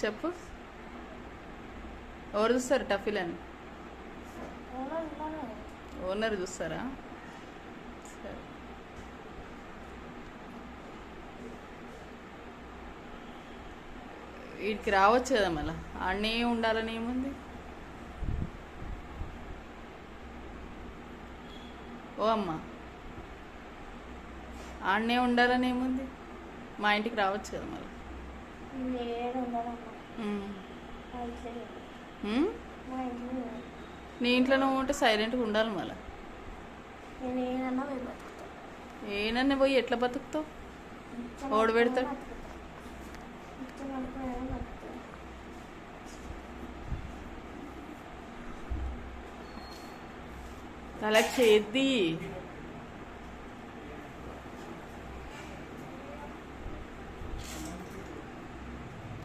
చెప్పు. ఎవరు చూస్తారు టఫీలని? ఓనర్ చూస్తారా? సరే. వీడికి రావచ్చు కదా మళ్ళా, ఆడనే ఉండాలని ఏముంది? ఓ అమ్మ, ఆడనే ఉండాలని ఏముంది? మా ఇంటికి రావచ్చు కదా మళ్ళీ. నీ ఇంట్లో నువ్వు ఉంటే సైలెంట్గా ఉండాలి మళ్ళీ. ఏనన్నా పోయి ఎట్లా బతుకుతావు? ఓడి పెడతాడు. అలా చేద్ది.